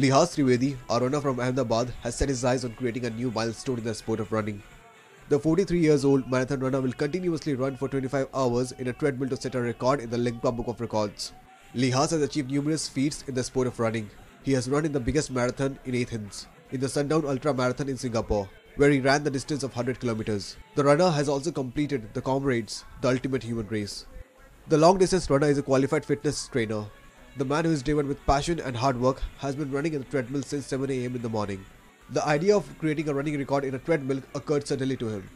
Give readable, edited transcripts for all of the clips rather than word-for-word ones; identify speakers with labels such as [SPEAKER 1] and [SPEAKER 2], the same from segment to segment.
[SPEAKER 1] Lihas Trivedi, a runner from Ahmedabad, has set his eyes on creating a new milestone in the sport of running. The 43 years old marathon runner will continuously run for 25 hours in a treadmill to set a record in the Limca Book of Records. Lihas has achieved numerous feats in the sport of running. He has run in the biggest marathon in Athens, in the Sundown Ultra Marathon in Singapore, where he ran the distance of 100 kilometers. The runner has also completed the Comrades, the ultimate human race. The long distance runner is a qualified fitness trainer. The man who is driven with passion and hard work has been running in the treadmill since 7 a.m. in the morning. The idea of creating a running record in a treadmill occurred suddenly to him.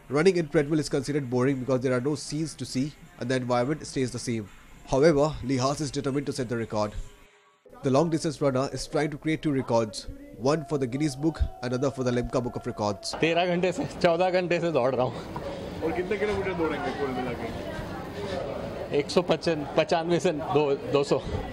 [SPEAKER 1] Running in treadmill is considered boring because there are no scenes to see and the environment stays the same. However, Lihas is determined to set the record. The long distance runner is trying to create two records, one for the Guinness Book, another for the Limca Book of Records.
[SPEAKER 2] 13 घंटे से 14 घंटे से दौड़ रहा हूँ
[SPEAKER 3] और कितने kilometre दौड़ेंगे कुल मिला के?
[SPEAKER 2] 195 से 200.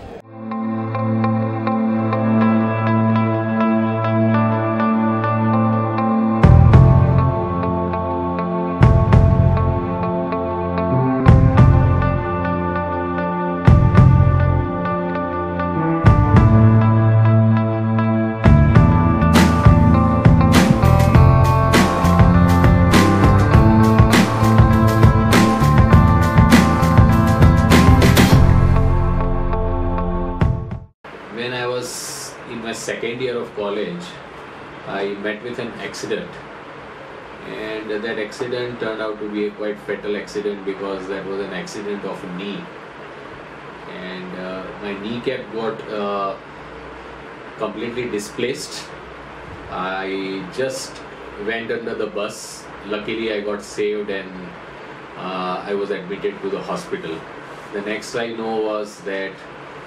[SPEAKER 4] When I was in my second year of college, I met with an accident, and that accident turned out to be a quite fatal accident because that was an accident of a knee, and my kneecap got completely displaced. I just went under the bus. Luckily, I got saved and I was admitted to the hospital. The next I know was that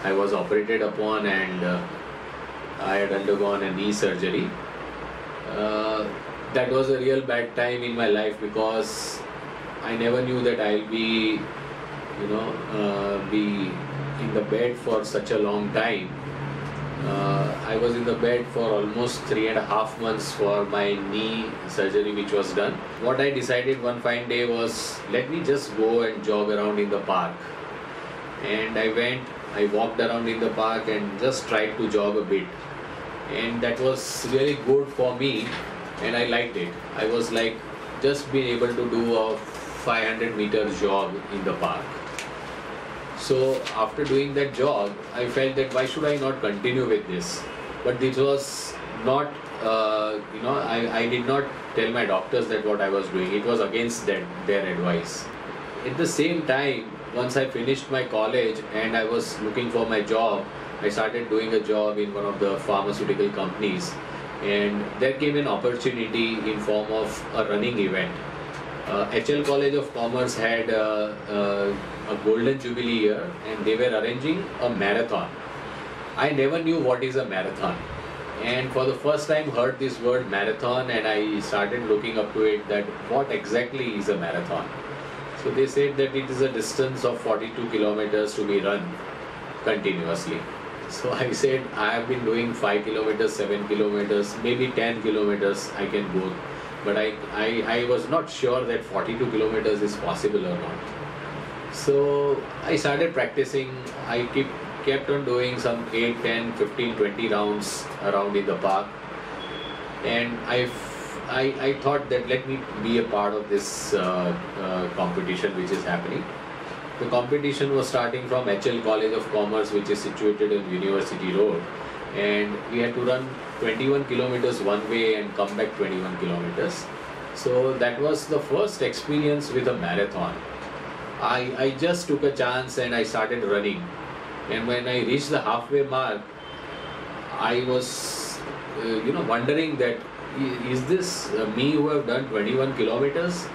[SPEAKER 4] I was operated upon and I had undergone a knee surgery. That was a real bad time in my life because I never knew that I'll be, be in the bed for such a long time. I was in the bed for almost 3.5 months for my knee surgery which was done. What I decided one fine day was, let me just go and jog around in the park. And I walked around in the park and just tried to jog a bit. And that was really good for me and I liked it. I was like just being able to do a 500 meter jog in the park. So after doing that jog, I felt that why should I not continue with this? But this was not, I did not tell my doctors that what I was doing. It was against their advice. At the same time, once I finished my college and I was looking for my job, I started doing a job in one of the pharmaceutical companies, and there came an opportunity in form of a running event. HL College of Commerce had a golden jubilee year and they were arranging a marathon. I never knew what is a marathon, and for the first time heard this word marathon, and I started looking up to it that what exactly is a marathon. So they said that it is a distance of 42 kilometers to be run continuously. So I said I have been doing 5 kilometers, 7 kilometers, maybe 10 kilometers I can go. But I was not sure that 42 kilometers is possible or not. So I started practicing. I kept on doing some 8, 10, 15, 20 rounds around in the park. And I thought that let me be a part of this competition which is happening. The competition was starting from HL College of Commerce, which is situated on University Road, and we had to run 21 kilometers one way and come back 21 kilometers. So that was the first experience with a marathon. I just took a chance and I started running, and when I reached the halfway mark, I was wondering that is this me who have done 21 kilometers?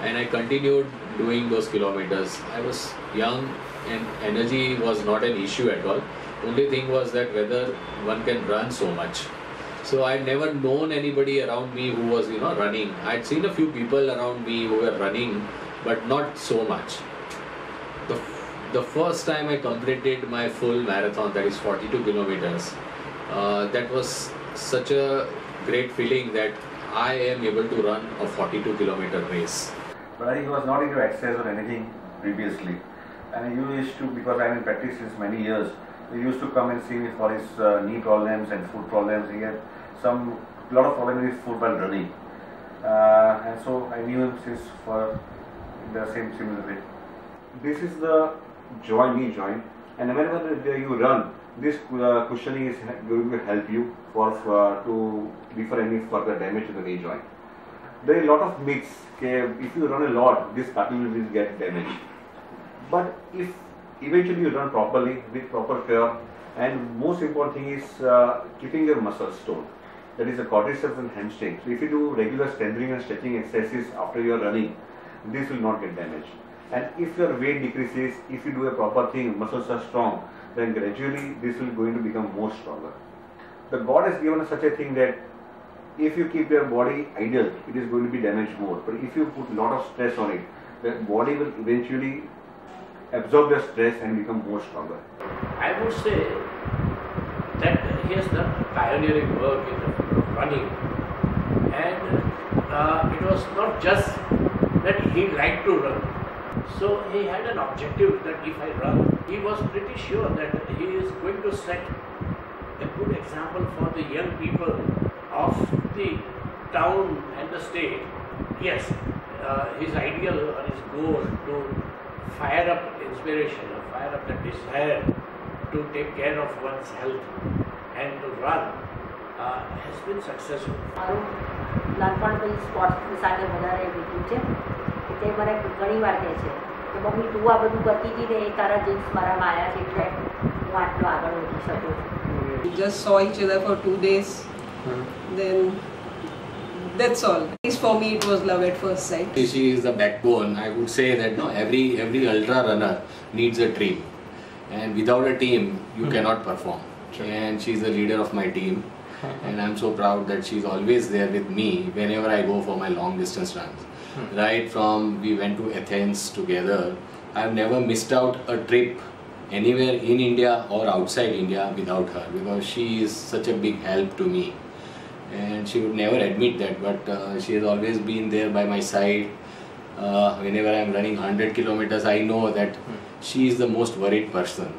[SPEAKER 4] And I continued doing those kilometers. I was young and energy was not an issue at all. Only thing was that whether one can run so much. So I had never known anybody around me who was running. I had seen a few people around me who were running, but not so much. The first time I completed my full marathon, that is 42 kilometers, that was such a great feeling that I am able to run a 42 kilometer race.
[SPEAKER 3] But I was not into exercise or anything previously, and I used to, because I'm in practice since many years, He used to come and see me for his knee problems and foot problems. He had lot of problems with his foot while running, and so I knew him since for the similar way. This is the knee joint, and whenever you run, this cushioning is going to help you to defer any further damage to the knee joint. There are a lot of myths. If you run a lot, this cartilage will get damaged. But if eventually you run properly with proper care, and most important thing is keeping your muscles toned. That is the quadriceps and hamstring. So if you do regular strengthening and stretching exercises after you are running, this will not get damaged. And if your weight decreases, if you do a proper thing, muscles are strong, then gradually this will going to become more stronger. The God has given us such a thing that if you keep your body idle, it is going to be damaged more. But if you put a lot of stress on it, the body will eventually absorb the stress and become more stronger.
[SPEAKER 5] I would say that he has done pioneering work in the field of running, and it was not just that he liked to run. So he had an objective that if I run, he was pretty sure that he is going to set a good example for the young people of the town and the state. Yes, his ideal or his goal to fire up inspiration or fire up the desire to take care of one's health and to run has been successful.
[SPEAKER 6] મારું નાનપણથી સ્પોર્ટ્સની સાથે વધારે વીત્યું છે કે તે મને ઘણી વાર કહે છે કે મમ્મી તું આ બધું કરતી હતી ને એ તારા જીન્સ મારામાં આવ્યા છે એટલે હું આટલો આગળ વધી શકું છું.
[SPEAKER 7] We just saw each other for 2 days. Then that's all. At least for me it was love at first sight.
[SPEAKER 4] She is the backbone. I would say that no, every ultra runner needs a team, and without a team you cannot perform. And she is the leader of my team, and I'm so proud that she's always there with me whenever I go for my long distance runs. Right from we went to Athens together, I've never missed out a trip anywhere in India or outside India without her, because she is such a big help to me. And she would never admit that, but she has always been there by my side. Whenever I'm running 100 kilometers, I know that she is the most worried person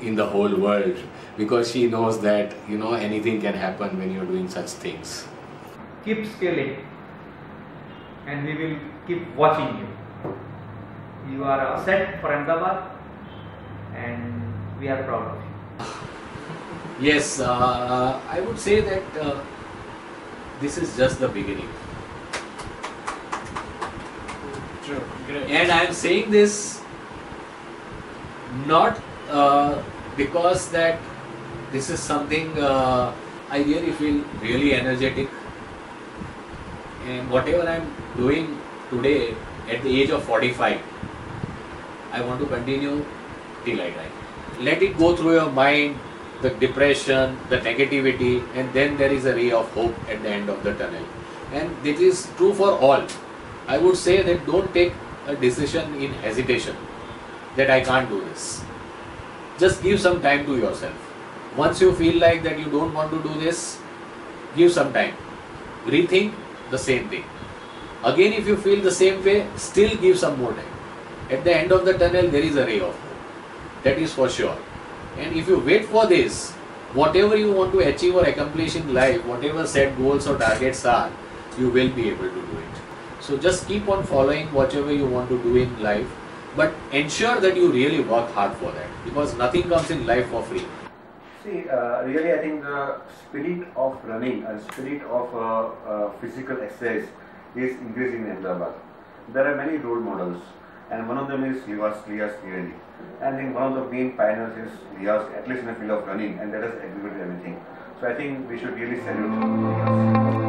[SPEAKER 4] in the whole world, because she knows that anything can happen when you're doing such things.
[SPEAKER 8] Keep scaling, and we will keep watching you. You are a set for Ahmedabad, and we are proud of you.
[SPEAKER 4] Yes, I would say that this is just the beginning.
[SPEAKER 2] True. Great.
[SPEAKER 4] And I am saying this not because that this is something I really feel really energetic, and whatever I am doing today at the age of 45, I want to continue till I die. Let it go through your mind, the depression, the negativity, and then there is a ray of hope at the end of the tunnel. And this is true for all. I would say that don't take a decision in hesitation that I can't do this. Just give some time to yourself. Once you feel like that you don't want to do this, give some time. Rethink the same thing. Again, if you feel the same way, still give some more time. At the end of the tunnel, there is a ray of hope. That is for sure. And if you wait for this, whatever you want to achieve or accomplish in life, whatever set goals or targets are, you will be able to do it. So just keep on following whatever you want to do in life, but ensure that you really work hard for that, because nothing comes in life for free.
[SPEAKER 3] See, really I think the spirit of running and spirit of physical exercise is increasing in Ahmedabad. There are many role models, and one of them is Liaz Trivedi. And I think one of the main pioneers is Liaz, at least in the field of running, and that has exhibited everything. So I think we should really salute Liaz.